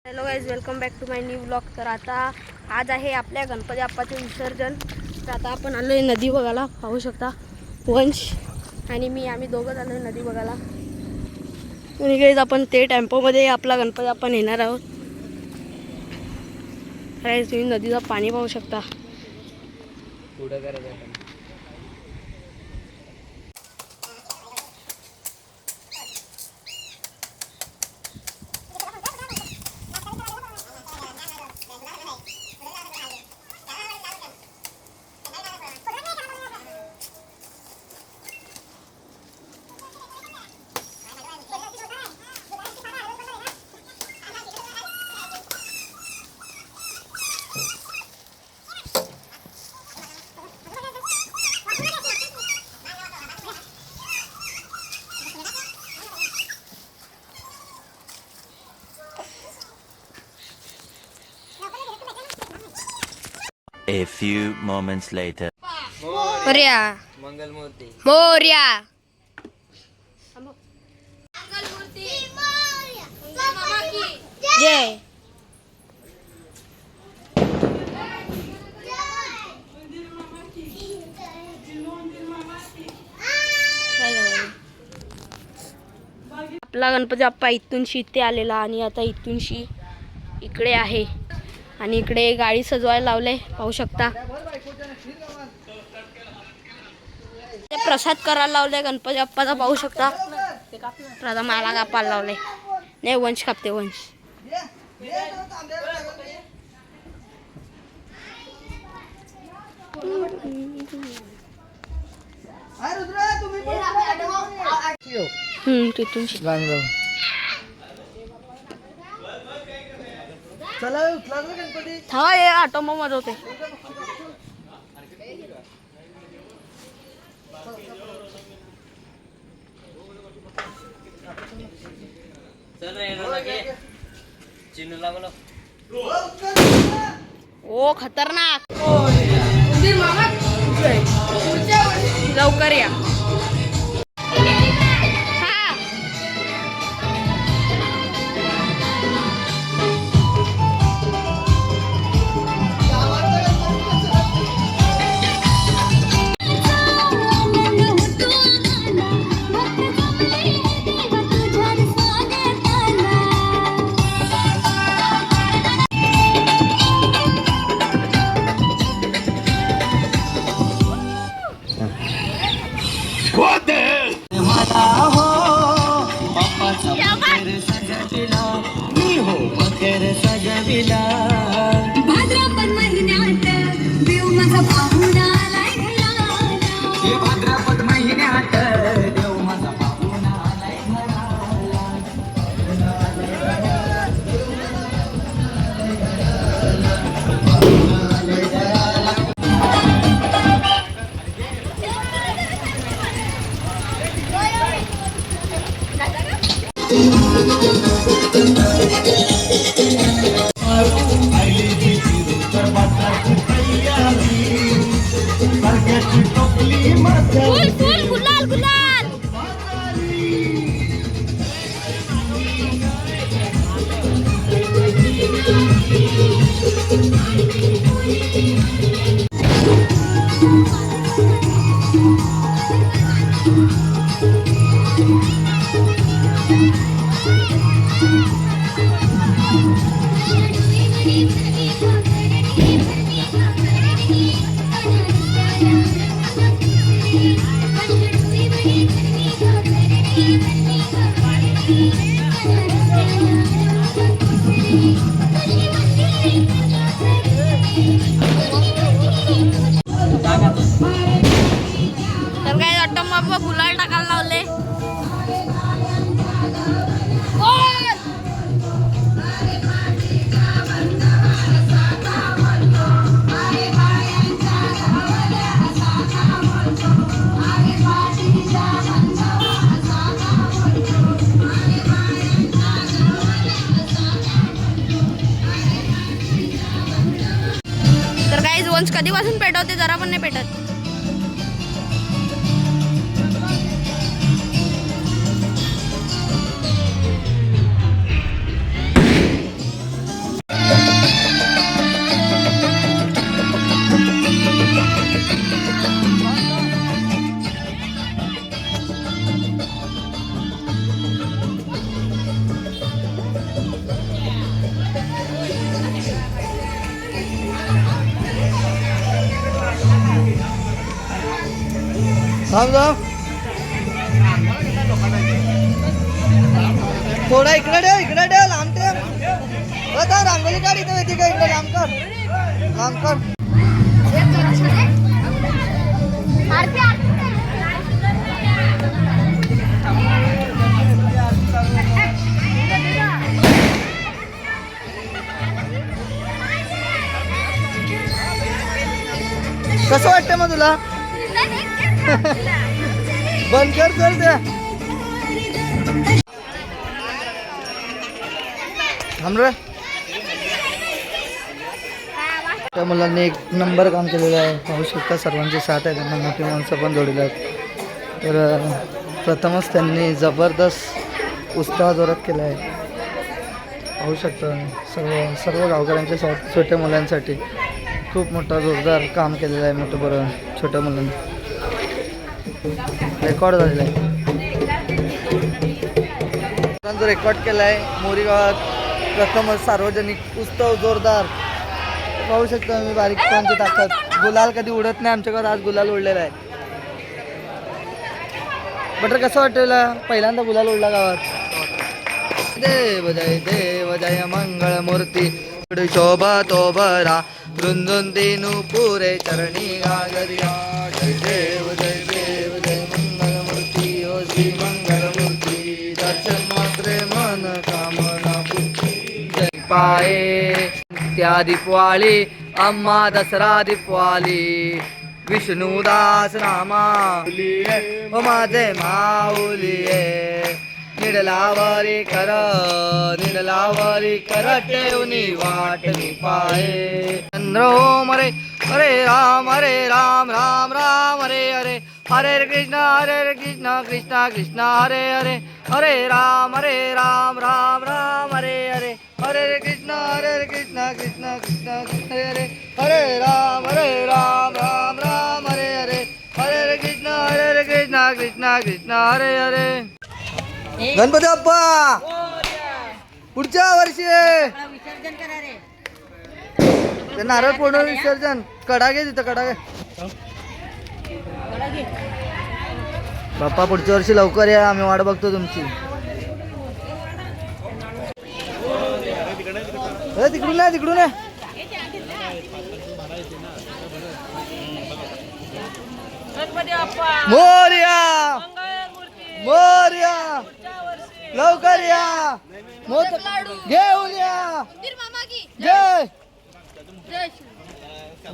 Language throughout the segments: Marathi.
Hello guys, welcome back to my new blog. तर आता आज आहे आपल्या गणपती बाप्पाचे विसर्जन. तर आता आपण आलो आहे नदी बघायला. पाहू शकता वंश आणि मी आम्ही दोघंच आलो आहे नदी बघायला. आणि गाईज आपण ते टेम्पोमध्ये आपला गणपती बाप्पा नेणार आहोत. गाईज तुम्ही नदीचं पाणी पाहू शकता. पुढं करायचं A few moments later. Morya Mangalmurti Morya जय. आपला गणपती बाप्पा इथूनशी इथे आलेला आणि आता इथूनशी इकडे आहे. आणि इकडे गाडी सजवायला लावले, पाहू शकता. ते प्रसाद करायला लावले गणपती बाप्पाचा, पाहू शकता. प्रसाद मला कापायला लावले. नाही, वंश कापते वंश. तिथून थांबा, हे ऑटोमो मध्ये होते. ओ खतरनाक. लवकर या. भाद्रपद महिन्यात देव माझा पाहुणा आलाय घराला. भाद्रपद महिन्यात देव माझा पाहुणा आलाय घराला. फुल फुल गुलाल गुलाल. तर काय ऑटोमोबाईल गुलाल टाकायला लावले. तर काय वंश कधीपासून पेटवते, जरा पण नाही पेटत. थांब थांब थोडा इकडे ठेव लांब ठेव आता रांगोळी काढ इथे येते का इकडे लांब कर कसं वाटतं मग तुला बंद कर चल द्या त्या मुलांनी एक नंबर काम केलेलं आहे. पाहू शकता सर्वांची साथ आहे. त्यांना मोठी माणसं पण जोडलेली आहेत. तर प्रथमच त्यांनी जबरदस्त उत्साह जोरात केला आहे. पाहू शकता सर्व गावकऱ्यांच्या छोट्या मुलांसाठी खूप मोठा जोरदार काम केलेलं आहे. मोठं बरं छोट्या मुलांनी रेकॉर्ड झालेला आहे. जो रेकॉर्ड केला आहे मोरी गावात प्रथमच सार्वजनिक उत्सव जोरदार. पाहू शकता मी बारीक कोणती ताकद. गुलाल कधी उडत नाही आमच्या गावात. आज गुलाल उडलेला आहे. बटर कसं वाटतं पहिल्यांदा गुलाल उडला गावात. देव जय मंगळ मूर्ती शोभा तो बरा रुंदून दिनू पुरे चरणी गागरिया. जय देव जय मंगल मूर्ती ओ श्री मंगल मूर्ती. दर्शन मात्रे मन कामना जय पाये त्या दीपवाळी अम्मा दसरा दीपवाळी विष्णुदास नामा ओ माझे माऊलिये. निडलावरी कर ठेवनी वाटणी पाये. चंद्र ओम हरे राम राम राम हरे हरे. हरे कृष्ण कृष्ण कृष्ण हरे हरे. हरे राम राम राम हरे हरे. हरे कृष्ण कृष्ण कृष्ण हरे हरे. हरे राम राम हरे हरे. हरे कृष्ण कृष्ण कृष्ण हरे हरे. गणपती बाप्पा पुढच्या वर्षी ते नारळ पूर्ण विसर्जन. कडा घे तिथं कडा घे. बाप्पा पुढच्या वर्षी लवकर या. आम्ही वाट बघतो तुमची. तिकडून नाही मोरया लवकर या. घेऊन या. जय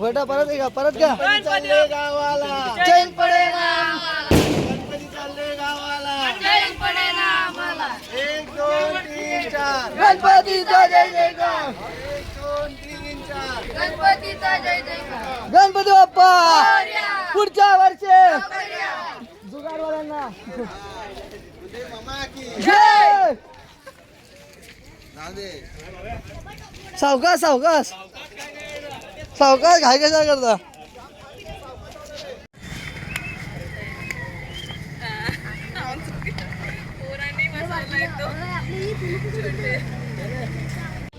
बेटा परत आहे का परत का. चालले गावाला चैन पडे ना. गणपती चालले गावाला चैन पडे ना आम्हाला. 1 2 3 4 गणपतीचा जय जयकार. 1 2 3 4 गणपतीचा जय जयकार. गणपती बाप्पा पुढच्या वर्षी जुगारवाल्यांना जय. सावकाश सावकाश सावकाश घाई कशा करता.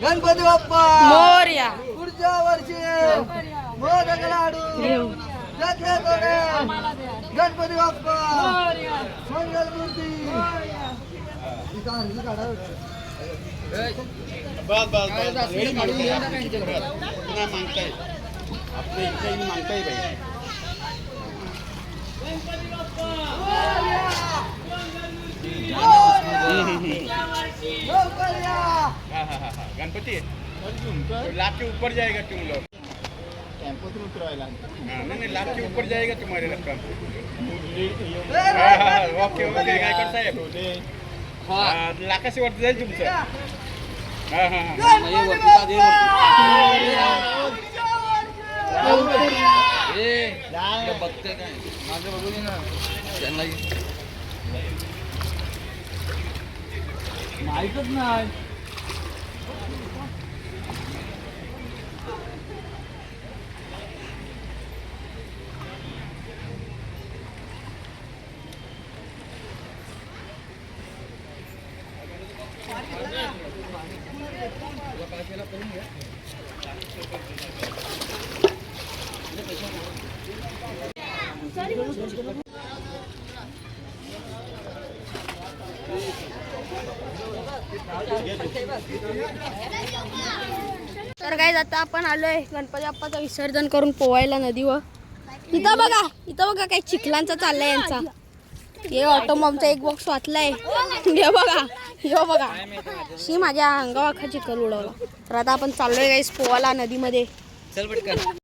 गणपती बाप्पा मोरया. पुढच्या वर्षी मोदक लाडू गणपती बाप्पा मंगल मूर्ती. गणपति लाख के ऊपर जाएगा तुम लोग. टेम्पो से उतरवायला. नहीं लाख के ऊपर जाएगा तुम्हारे रक्कम. ओके ओके गायकवाड साहेब लाखाशी वरती जाईल तुमचं. बघते काय माझं बघून ना त्यांना माहीतच नाही. तर काय आता आपण आलोय गणपती बाप्पाचं विसर्जन करून पोवायला नदीवर. इथं बघा काही चिखलांचा चाललाय यांचा. हे ऑटोमॉबचा एक बॉक्स वाचलाय. हे बघा शी माझ्या अंगावाखा चिखल उडवला. तर आता आपण चाललोय गाईस पोवायला नदीमध्ये. चल पटकन.